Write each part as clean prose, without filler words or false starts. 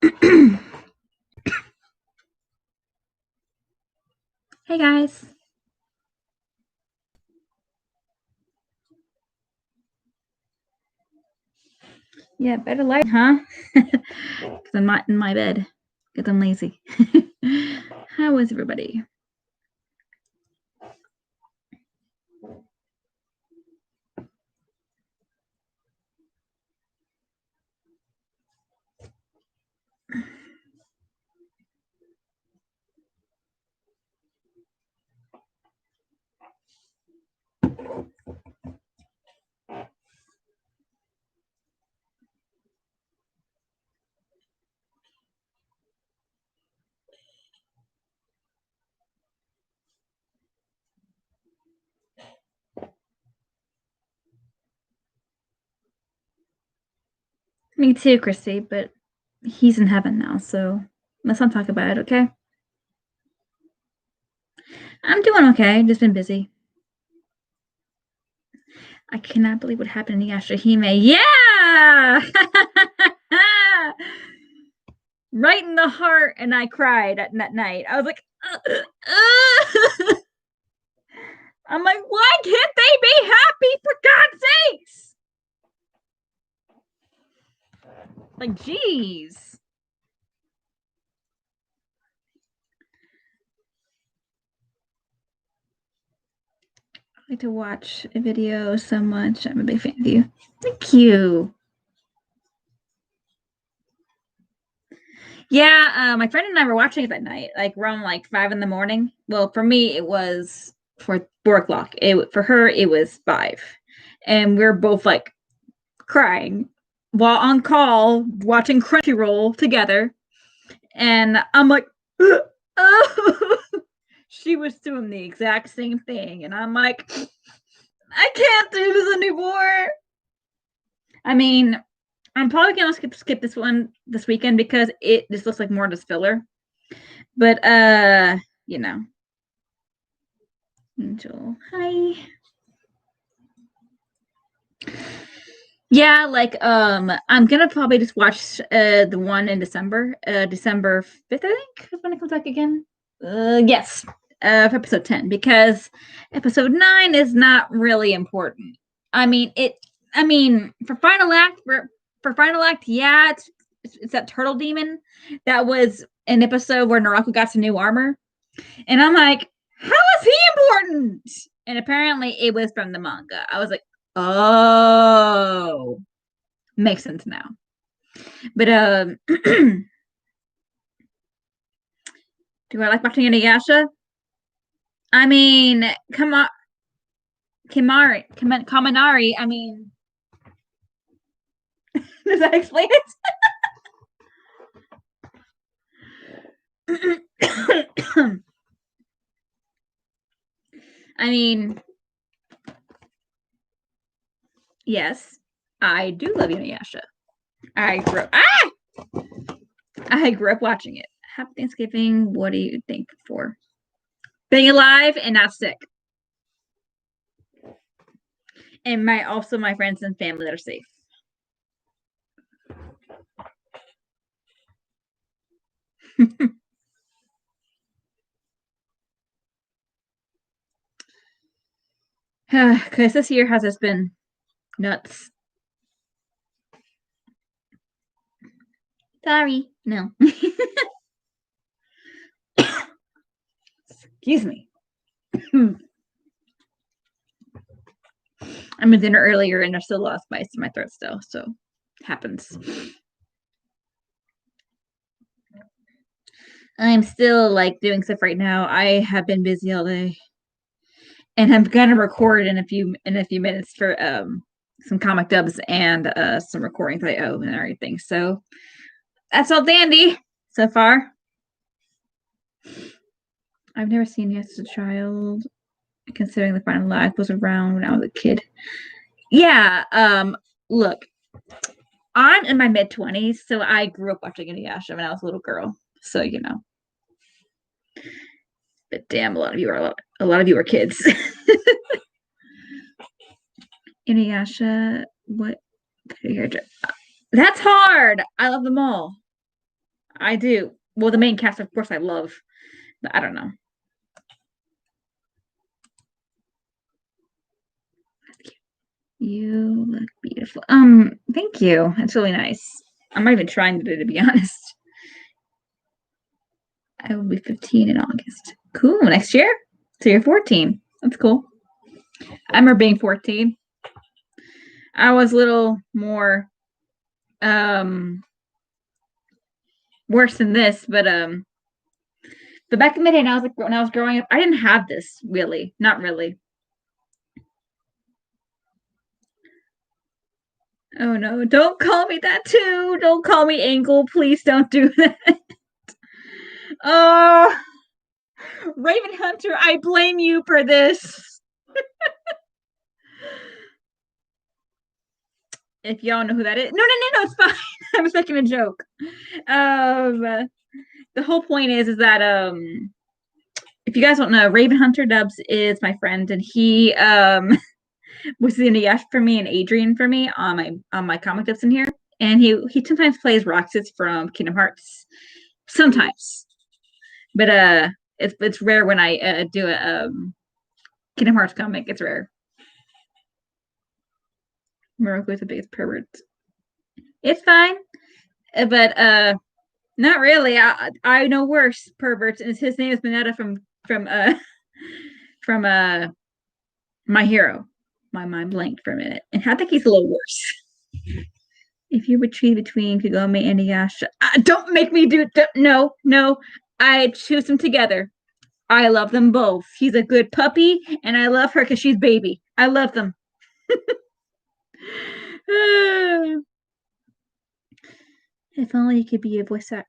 Hey guys. Yeah, better light, huh? Because I'm not in my bed. Because I'm lazy. How is everybody? Me too, Christy, but he's in heaven now, so let's not talk about it, okay? I'm doing okay. Just been busy. I cannot believe what happened in Yashahime. Yeah! Right in the heart, and I cried at that night. I was like, I'm like, why can't they be happy for God's sakes? Like, geez. I like to watch a video so much. I'm a big fan of you. Thank you. Yeah, my friend and I were watching it that night, like around like 5 in the morning. Well, for me, it was for 4 o'clock. For her, it was 5, and we are both like crying while on call watching Crunchyroll together. And I'm like, oh, she was doing the exact same thing, and I'm like, I can't do this anymore. I mean, I'm probably gonna skip this one this weekend because it just looks like more just filler. But you know, Angel, hi. Yeah, like I'm gonna probably just watch the one in December, December 5th, I think, is when it comes back again. Yes, for episode 10, because episode 9 is not really important. I mean, it. I mean, for final act, yeah, it's that turtle demon that was an episode where Naraku got some new armor, and I'm like, how is he important? And apparently, it was from the manga. I was like, oh, makes sense now. But do I like watching Inuyasha? I mean, come on, Kaminari. I mean, does that explain it? I mean, yes, I do love Inuyasha. I grew up, I grew up watching it. Happy Thanksgiving. What do you think for being alive and not sick? And my friends and family that are safe. Because this year has just been nuts. Sorry, no. Excuse me. I'm at dinner earlier and there's still a lot of spice in my throat still, so it happens. I'm still like doing stuff right now. I have been busy all day, and I'm gonna record in a few minutes for some comic dubs and some recordings I owe and everything. So that's all dandy so far. I've never seen Yes as a Child, considering the final life was around when I was a kid. Yeah, look, I'm in my mid-20s, so I grew up watching Inuyasha when I was a little girl. So you know, but damn, a lot of you are kids. Inuyasha, what? That's hard. I love them all. I do. Well, the main cast, of course, I love, but I don't know. You look beautiful. Thank you. That's really nice. I'm not even trying to be honest. I will be 15 in August. Cool. Next year? So you're 14. That's cool. I remember being 14. I was a little more worse than this, but back in the day, when I was growing up, I didn't have this really, not really. Oh no, don't call me that too. Don't call me Angle. Please don't do that. Oh, Raven Hunter, I blame you for this. If y'all know who that is. No, it's fine. I was making a joke. Um the whole point is that if you guys don't know, Raven Hunter Dubs is my friend, and he was in Yash for me and Adrian for me on my comic tips in here. And he sometimes plays Roxas from Kingdom Hearts. Sometimes. But it's rare when I do a Kingdom Hearts comic. It's rare. Moroku is the biggest pervert. It's fine. But not really. I know worse perverts, and his name is Mineta from from My Hero. My mind blanked for a minute, and I think he's a little worse. If you would choose between Kagome and Inuyasha, don't make me do. No. I choose them together. I love them both. He's a good puppy, and I love her because she's baby. I love them. If only you could be a voice actor,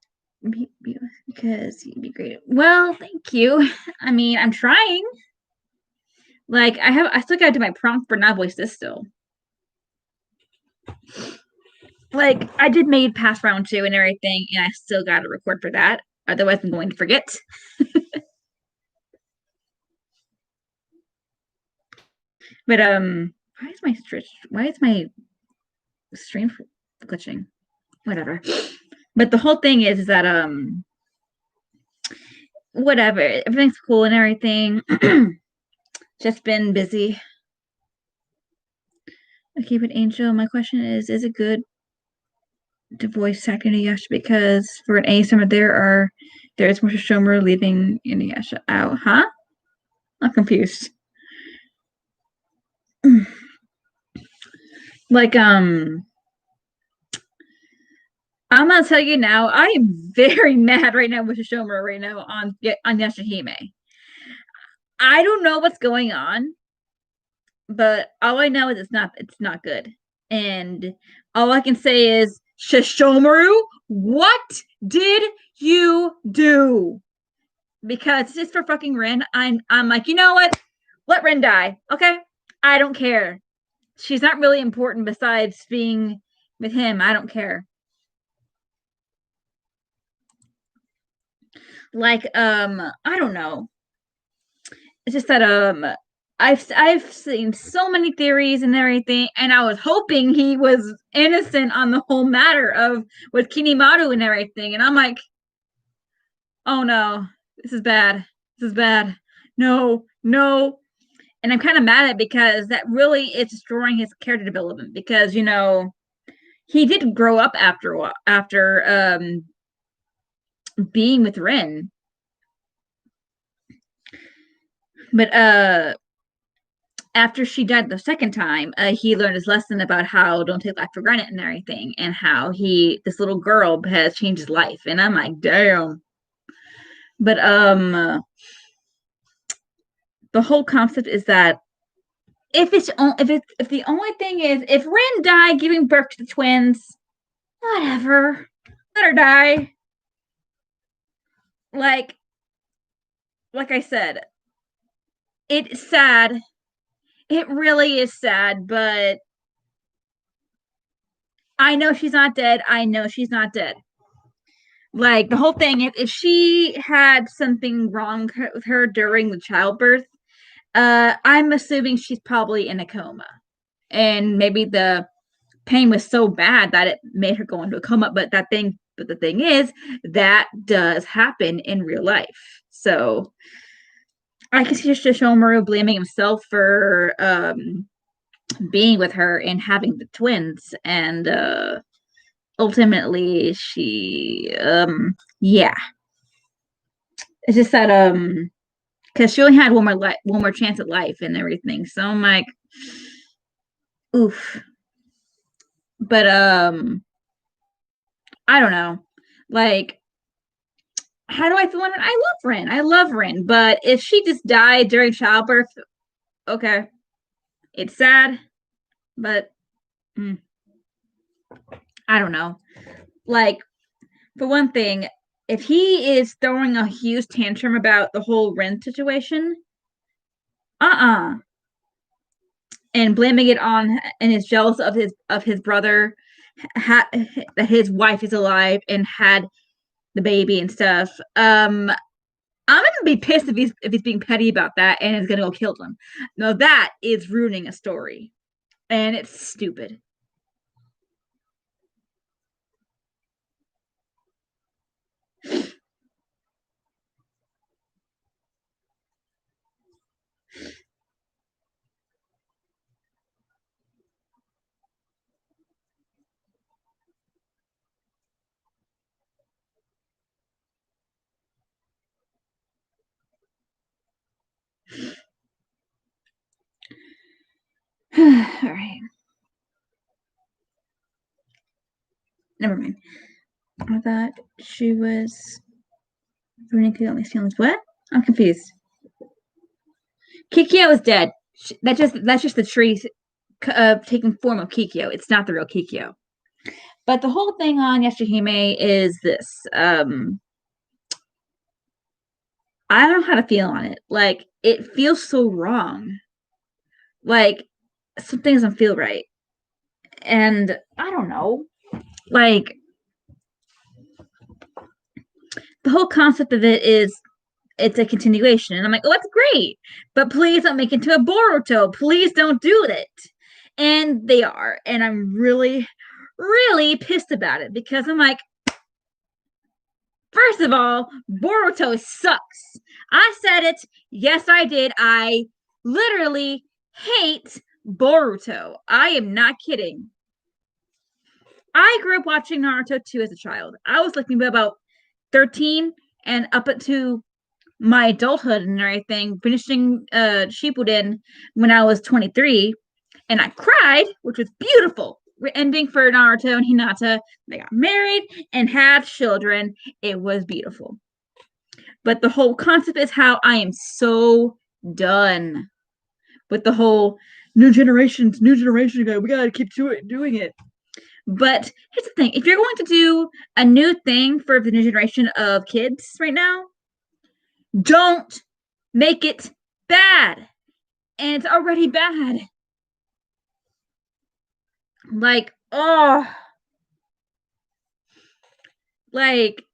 because you'd be great. Well, thank you. I mean, I'm trying. Like, I still gotta do my prompt for not voice this still. Like, I did made past round 2 and everything, and I still gotta record for that. Otherwise, I'm going to forget. But why is my stream glitching? Whatever. But the whole thing is that whatever, everything's cool and everything. Just been busy. Okay, but Angel, my question is it good to voice act Inuyasha? Because for an A summer there's Mr. Shomer leaving Inuyasha out, huh? I'm confused. Like I'm gonna tell you now, I am very mad right now with Shomer right now on Yashahime. I don't know what's going on, but all I know is it's not good. And all I can say is, Shishomaru, what did you do? Because it's for fucking Rin. I'm like, you know what? Let Rin die. Okay? I don't care. She's not really important besides being with him. I don't care. Like, I don't know. It's just that I've seen so many theories and everything, and I was hoping he was innocent on the whole matter of with Kinimaru and everything, and I'm like, oh no, this is bad. This is bad. No. And I'm kind of mad at it because that really is destroying his character development, because he did grow up after being with Rin. But after she died the second time, he learned his lesson about how don't take life for granted and everything, and how this little girl has changed his life. And I'm like, damn. But the whole concept is that if the only thing is, if Rin died giving birth to the twins, whatever, let her die. Like I said, it's sad. It really is sad, but I know she's not dead. I know she's not dead. Like, the whole thing, if she had something wrong with her during the childbirth, I'm assuming she's probably in a coma. And maybe the pain was so bad that it made her go into a coma, but that thing But the thing is, that does happen in real life. So I can see just Shomaru blaming himself for being with her and having the twins, and ultimately she yeah. It's just that because she only had one more chance at life and everything. So I'm like, oof. But I don't know. Like, how do I feel on it? I love Rin. I love Rin. But if she just died during childbirth, okay. It's sad, but mm, I don't know. Like, for one thing, if he is throwing a huge tantrum about the whole Rin situation, uh-uh. And blaming it on and is jealous of his brother that his wife is alive and had the baby and stuff. I'm gonna be pissed if he's being petty about that and is gonna go kill them. No, that is ruining a story, and it's stupid. All right, never mind. I thought she was ruining Kiyomi's feelings. What? I'm confused. Kikyo is dead. That's just the tree taking form of Kikyo. It's not the real Kikyo. But the whole thing on Yashahime is this. I don't know how to feel on it. Like, it feels so wrong. Like, something doesn't feel right. And I don't know. Like, the whole concept of it is it's a continuation. And I'm like, oh, that's great. But please don't make it into a Boruto. Please don't do it. And they are. And I'm really, really pissed about it because I'm like, first of all, Boruto sucks. I said it. Yes, I did. I literally hate Boruto. I am not kidding. I grew up watching Naruto too as a child. I was like maybe about 13 and up to my adulthood and everything, finishing Shippuden when I was 23, and I cried, which was beautiful. Ending for Naruto and Hinata. They got married and had children. It was beautiful. But the whole concept is how I am so done with the whole new generation guy. We gotta keep doing it. But here's the thing: if you're going to do a new thing for the new generation of kids right now, don't make it bad. And it's already bad. Like, oh, like,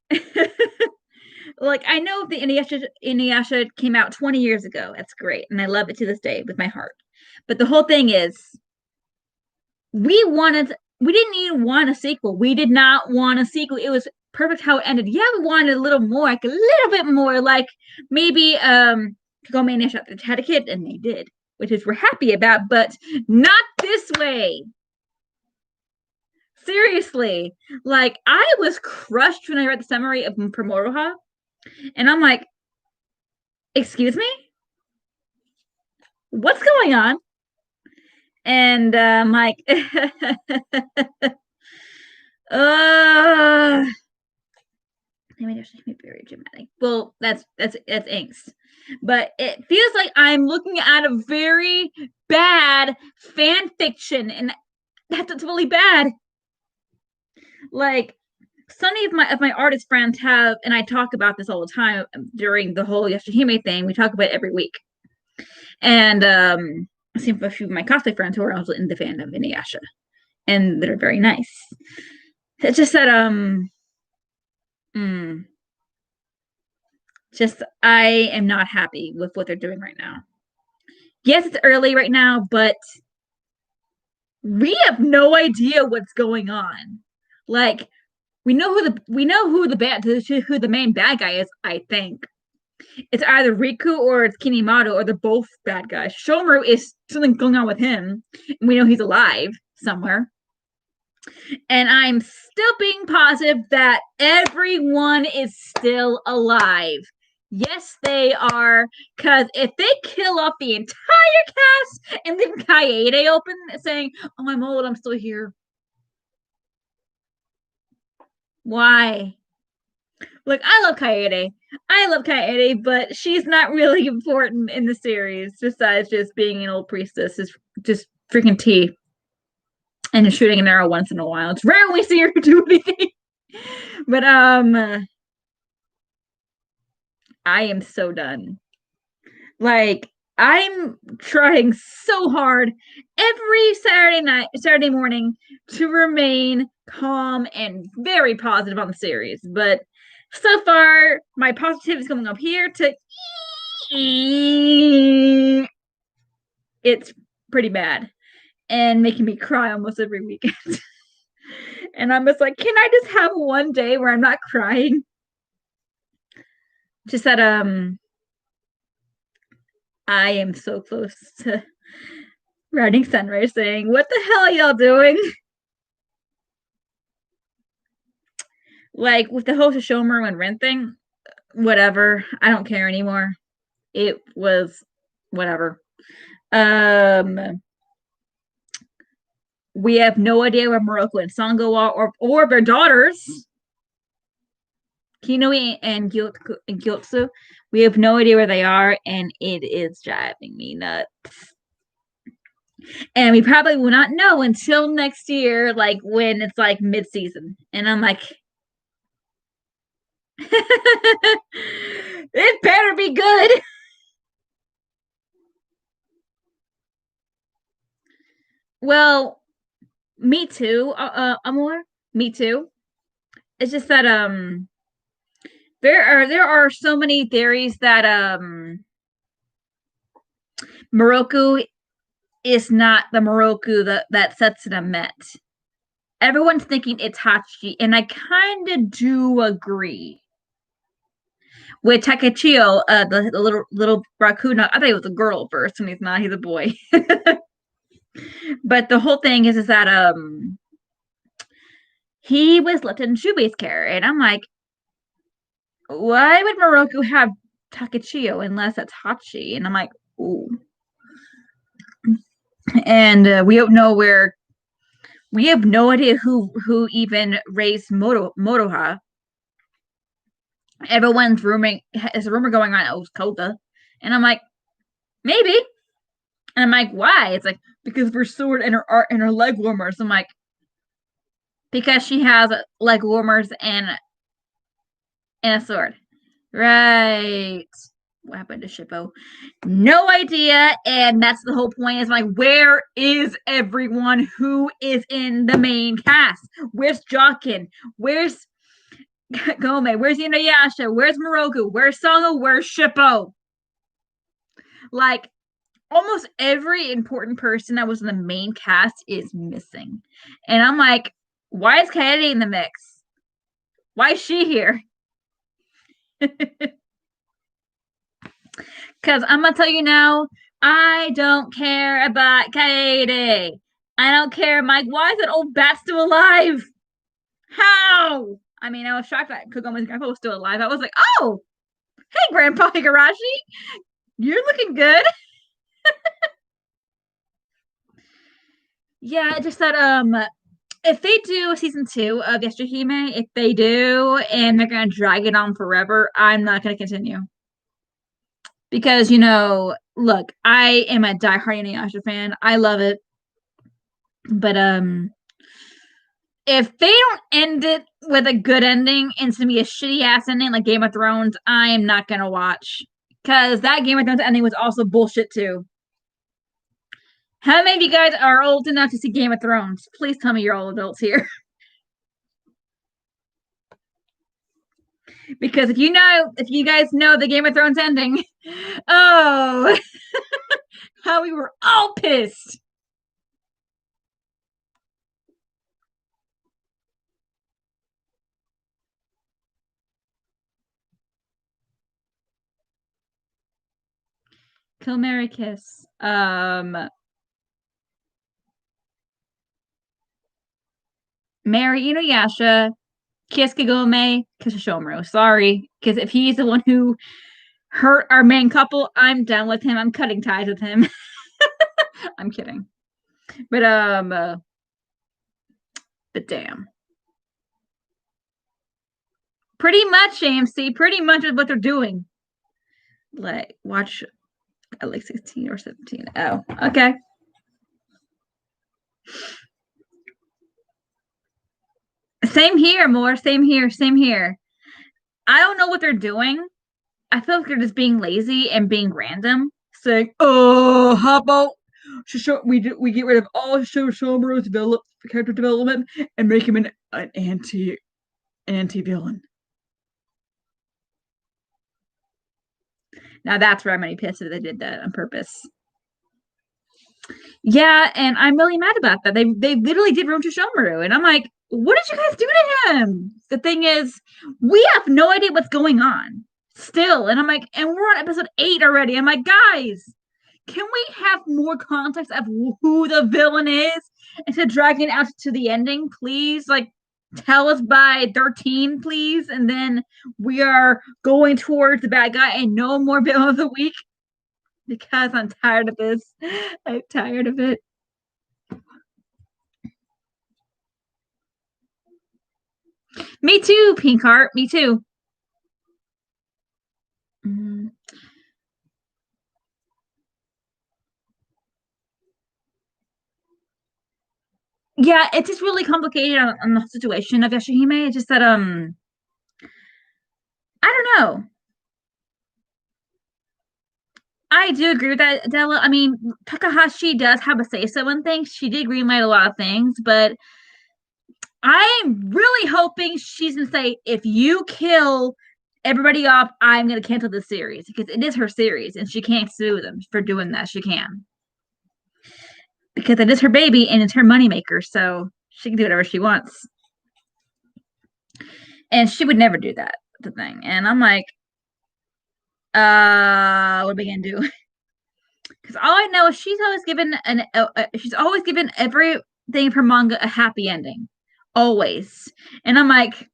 like I know the Inuyasha came out 20 years ago. That's great, and I love it to this day with my heart. But the whole thing is, we didn't even want a sequel. We did not want a sequel. It was perfect how it ended. Yeah, we wanted a little more, like a little bit more, like maybe Kagome and Ash had a kid, and they did, which is we're happy about, but not this way. Seriously, like I was crushed when I read the summary of Promoroha, and I'm like, excuse me, what's going on? And I'm like, uh maybe actually be very dramatic. Well, that's angst. But it feels like I'm looking at a very bad fan fiction, and that's totally bad. Like some of my artist friends have, and I talk about this all the time during the whole Yashahime thing. We talk about it every week. And I see a few of my cosplay friends who are also in the fandom in Inuyasha, and they're very nice. It's just that mm, just I am not happy with what they're doing right now. Yes, it's early right now, but we have no idea what's going on. Like we know who the main bad guy is. I think it's either Riku or it's Kinimato, or they're both bad guys. Shomaru is something going on with him, and we know he's alive somewhere. And I'm still being positive that everyone is still alive. Yes, they are. Because if they kill off the entire cast and leave Kaede open saying, "Oh, I'm old, I'm still here." Why? Like, I love Kaede, but she's not really important in the series, besides just being an old priestess. Is just freaking tea. And just shooting an arrow once in a while. It's rare we see her do anything. But I am so done. Like, I'm trying so hard every Saturday morning to remain calm and very positive on the series. But so far, my positivity is coming up here to it's pretty bad and making me cry almost every weekend. And I'm just like, can I just have one day where I'm not crying? Just that I am so close to writing Sunrise saying, "What the hell are y'all doing?" Like with the whole Shomer and Ren thing, whatever. I don't care anymore. It was whatever. Um, we have no idea where Morocco and Sango are, or their daughters, Kinoi and Gyotsu. We have no idea where they are, and it is driving me nuts. And we probably will not know until next year, like when it's like mid-season. And I'm like, it better be good. Well, me too, Amor. Me too. It's just that there are so many theories that Moroku is not the Moroku that Setsuna met. Everyone's thinking it's Hachi, and I kind of do agree. With Takechio, the little raccoon, I thought he was a girl at first, and he's not. He's a boy. But the whole thing is that he was left in Shube's care, and I'm like, why would Moroku have Takechio unless that's Hachi? And I'm like, ooh. And we don't know where. We have no idea who even raised Motoha. Everyone's ruming. There's a rumor going on. It was Kota, and I'm like, maybe. And I'm like, why? It's like because of her sword and her leg warmers. I'm like, because she has leg warmers and a sword. Right. What happened to Shippo? No idea. And that's the whole point. Is like, where is everyone who is in the main cast? Where's Jokin? Where's Gome? Where's Inuyasha? Where's Moroku? Where's Songo? Where's Shippo? Like, almost every important person that was in the main cast is missing. And I'm like, why is Kaede in the mix? Why is she here? Because I'm going to tell you now, I don't care about Kaede. I don't care, Mike. Why is that old bat still alive? How? I mean, I was shocked that Kogome's grandpa was still alive. I was like, oh, hey, Grandpa Higurashi. You're looking good. Yeah, just that if they do a season 2 of Yashahime, if they do and they're gonna drag it on forever, I'm not gonna continue. Because, look, I am a diehard Inuyasha fan. I love it. But if they don't end it with a good ending and it's gonna be a shitty ass ending like Game of Thrones, I am not gonna watch. Because that Game of Thrones ending was also bullshit too. How many of you guys are old enough to see Game of Thrones? Please tell me you're all adults here. Because if you guys know the Game of Thrones ending, oh, how we were all pissed. Kill Mary Kiss. Mary Inuyasha, Kiss Kagome, Kiss Shomuro. Sorry. Because if he's the one who hurt our main couple, I'm done with him. I'm cutting ties with him. I'm kidding. But damn. Pretty much, AMC. Pretty much is what they're doing. Like, watch at like 16 or 17. Oh, okay. Same here, more. Same here. Same here. I don't know what they're doing. I feel like they're just being lazy and being random. Saying, "Oh, how about we get rid of all Shomuro's character development and make him an anti villain." Now that's where I'm really pissed that they did that on purpose. Yeah, and I'm really mad about that. They literally did Road to Shomaru, and I'm like, what did you guys do to him? The thing is, we have no idea what's going on still, and I'm like, and we're on episode 8 already. I'm like, guys, can we have more context of who the villain is instead of dragging it out to the ending, please? Like, tell us by 13, please, and then we are going towards the bad guy and no more villain of the week because I'm tired of this. I'm tired of it. Me too, Pink Heart. Me too. Mm. Yeah, it's just really complicated on the situation of Yashahime. It's just that I don't know. I do agree with that, Della. I mean, Takahashi does have a say so in things. She did greenlight a lot of things, but I'm really hoping she's gonna say, if you kill everybody off, I'm gonna cancel the series because it is her series and she can't sue them for doing that. She can. Because it is her baby and it's her moneymaker, so she can do whatever she wants. And she would never do that, the thing. And I'm like, what are we gonna do? Because all I know is she's always given everything for manga a happy ending, always. And I'm like,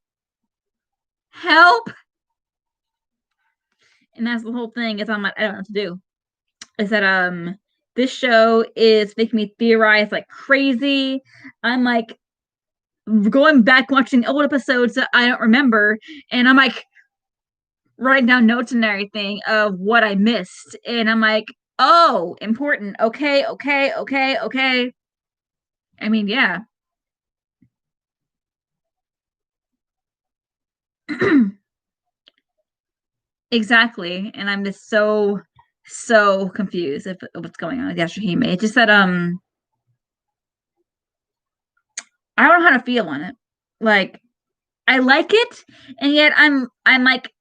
help. And that's the whole thing. Is I'm like, I don't know what to do. Is that this show is making me theorize like crazy. I'm like going back watching old episodes that I don't remember, and I'm like writing down notes and everything of what I missed. And I'm like, oh, important. Okay, okay, okay, okay. I mean, yeah. Exactly. And I'm just so confused of what's going on with Yashahime. It's just that I don't know how to feel on it. Like I like it, and yet I'm like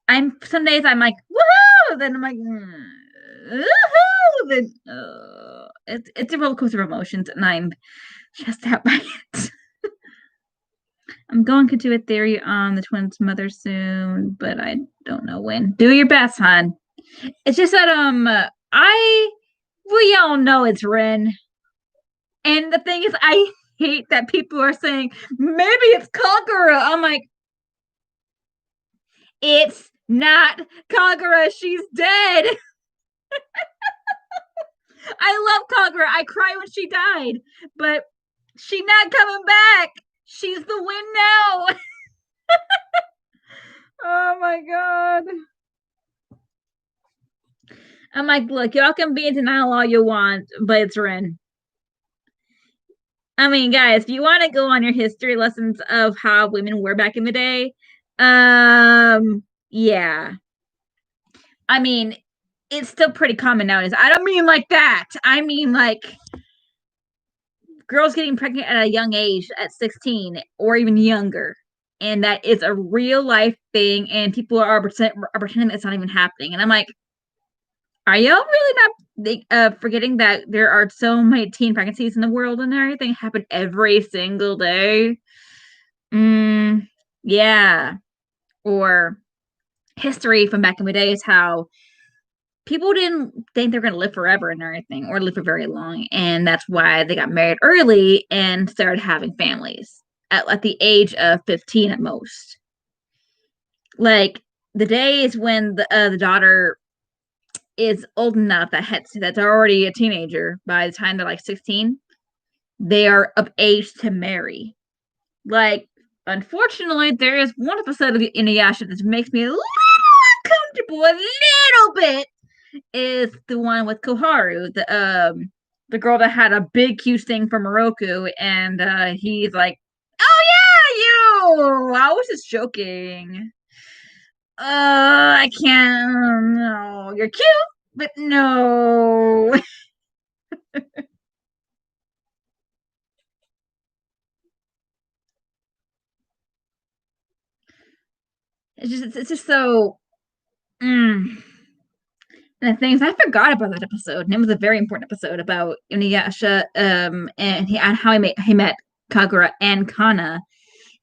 I'm some days I'm like woohoo, then I'm like woohoo, then it's a roller coaster of emotions, and I'm just out by it. I'm going to do a theory on the twins' mother soon, but I don't know when. Do your best, hon. It's just that I we all know it's Ren, and the thing is, I hate that people are saying maybe it's Kagura. I'm like, it's not Kagura. She's dead. I love Kagura. I cry when she died, but she's not coming back. She's the win now. Oh my god. I'm like, look, y'all can be in denial all you want, but it's Ren. I mean, guys, if you want to go on your history lessons of how women were back in the day, yeah. I mean, it's still pretty common nowadays. I don't mean like that. I mean like girls getting pregnant at a young age at 16 or even younger. And that is a real life thing, and people are pretending it's not even happening. And I'm like, are y'all really not forgetting that there are so many teen pregnancies in the world and everything happen every single day? Yeah. Or history from back in the day is how people didn't think they're going to live forever and everything, or live for very long, and that's why they got married early and started having families at the age of 15 at most. Like the days when the daughter is old enough that's already a teenager by the time they're like 16, they are of age to marry. Like, unfortunately, there is one episode of Inuyasha that makes me a little uncomfortable, a little bit. Is the one with Koharu, the girl that had a big huge thing from Morocco, and he's like, "Oh yeah, you! I was just joking. I can't. No, you're cute, but no." It's just so. Mm. And the things I forgot about that episode, and it was a very important episode about Inuyasha, and how he met Kagura and Kana,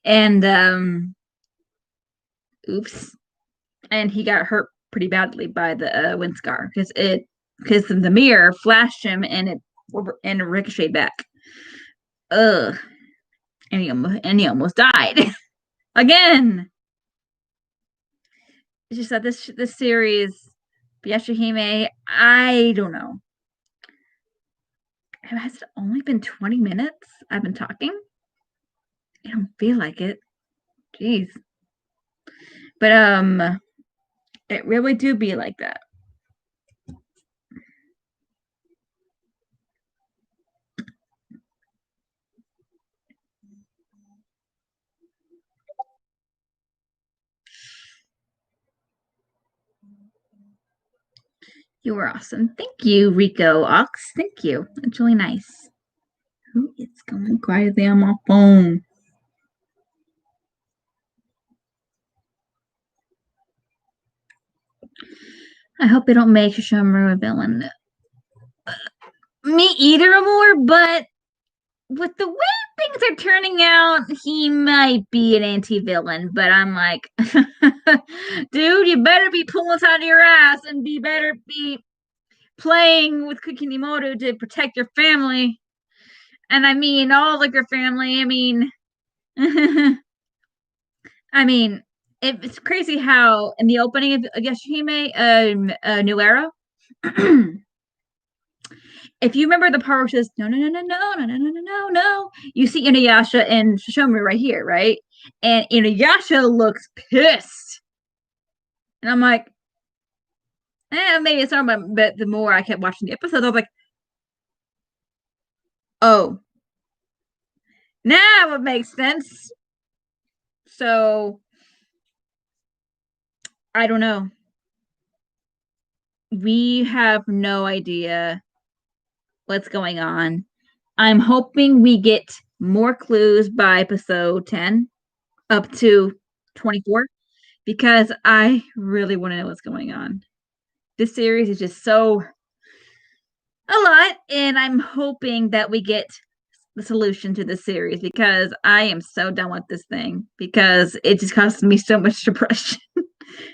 and oops, and he got hurt pretty badly by the wind scar because the mirror flashed him and it ricocheted back. Ugh, and he almost died again. It's just that this series, Yashahime, I don't know. Has it only been 20 minutes? I've been talking. I don't feel like it. Jeez. But it really do be like that. You were awesome. Thank you, Rico Ox. Thank you. It's really nice. Who is going quietly on my phone? I hope they don't make Shishomaru a villain. Me either, more, but with the way things are turning out, he might be an anti-villain, but I'm like, dude, you better be pulling us out of your ass and better be playing with Kukinimoto to protect your family. And I mean, all of your family. I mean, I mean, it's crazy how in the opening of Yashihime, New Era, if you remember the part where she says, no, no, no, no, no, no, no, no, no, no, no, you see Inuyasha and Shishomaru right here, right? And Inuyasha looks pissed. And I'm like, maybe it's not, but the more I kept watching the episodes, I was like, oh, now it makes sense. So, I don't know. We have no idea what's going on. I'm hoping we get more clues by episode 10 up to 24 because I really want to know what's going on. This series is just so a lot, and I'm hoping that we get the solution to this series because I am so done with this thing because it just causes me so much depression.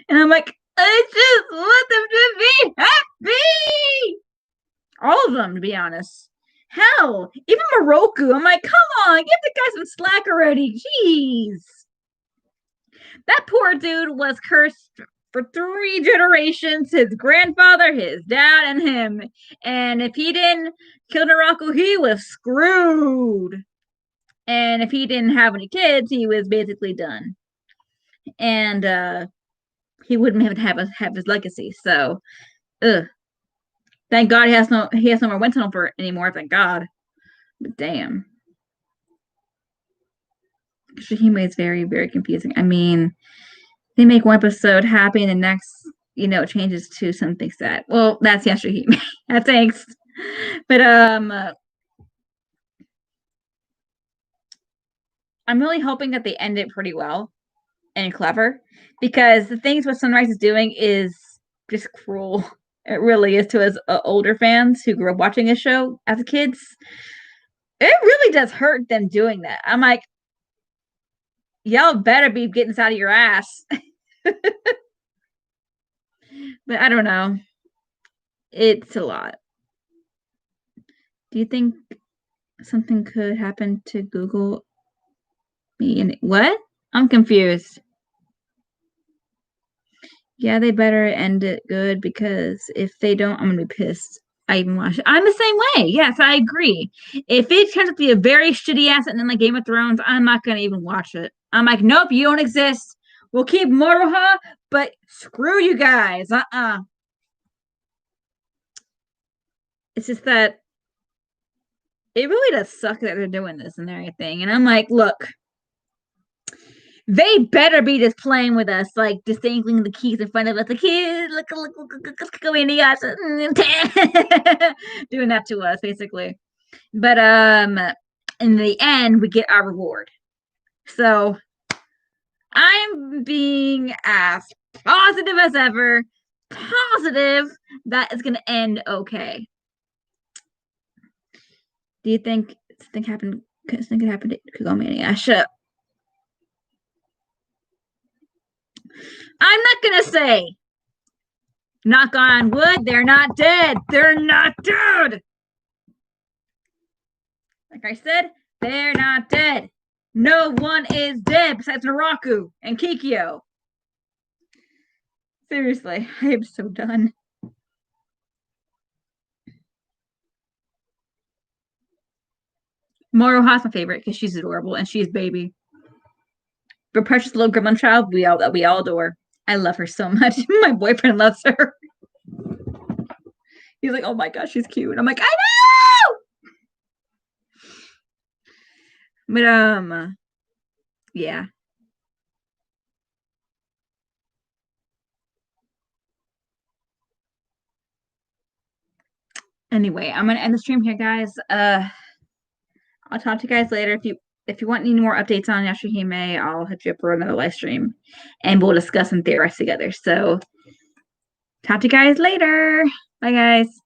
And I'm like, I just want them to be happy. All of them, to be honest. Hell, even Moroku. I'm like, come on, give the guy some slack already. Jeez. That poor dude was cursed for 3 generations. His grandfather, his dad, and him. And if he didn't kill Naraku, he was screwed. And if he didn't have any kids, he was basically done. And he wouldn't have his legacy. So, ugh. Thank God he has no more Winston for anymore. Thank God. But damn. Shihime is very, very confusing. I mean, they make one episode happy and the next, changes to something sad. Well, that's Yashahime. Thanks. But I'm really hoping that they end it pretty well and clever because the things what Sunrise is doing is just cruel. It really is to us older fans who grew up watching this show as kids. It really does hurt them doing that. I'm like, y'all better be getting this out of your ass. But I don't know. It's a lot. Do you think something could happen to Google me and what? I'm confused. Yeah, they better end it good because if they don't, I'm gonna be pissed. I even watch it. I'm the same way. Yes, I agree. If it turns out to be a very shitty ass and then like Game of Thrones, I'm not gonna even watch it. I'm like, nope, you don't exist. We'll keep Moroha, but screw you guys. It's just that it really does suck that they're doing this and everything. And I'm like, look, they better be just playing with us, like disabling the keys in front of us. The kids, look, doing that to us, basically. But in the end, we get our reward. So I'm being as positive as ever, positive that it's gonna end okay. Do you think something happened? Something could happen to Kagomania? Shut up. I'm not gonna say. Knock on wood, they're not dead. They're not dead. Like I said, they're not dead. No one is dead besides Naraku and Kikyo. Seriously, I am so done. Moroha's my favorite because she's adorable and she's baby. But precious little gremlin child, we all adore. I love her so much. My boyfriend loves her. He's like, oh my gosh, she's cute. I'm like, I know. But yeah. Anyway, I'm gonna end the stream here, guys. I'll talk to you guys later. If you want any more updates on Yashahime, I'll hit you up for another live stream and we'll discuss and theorize together. So talk to you guys later. Bye guys.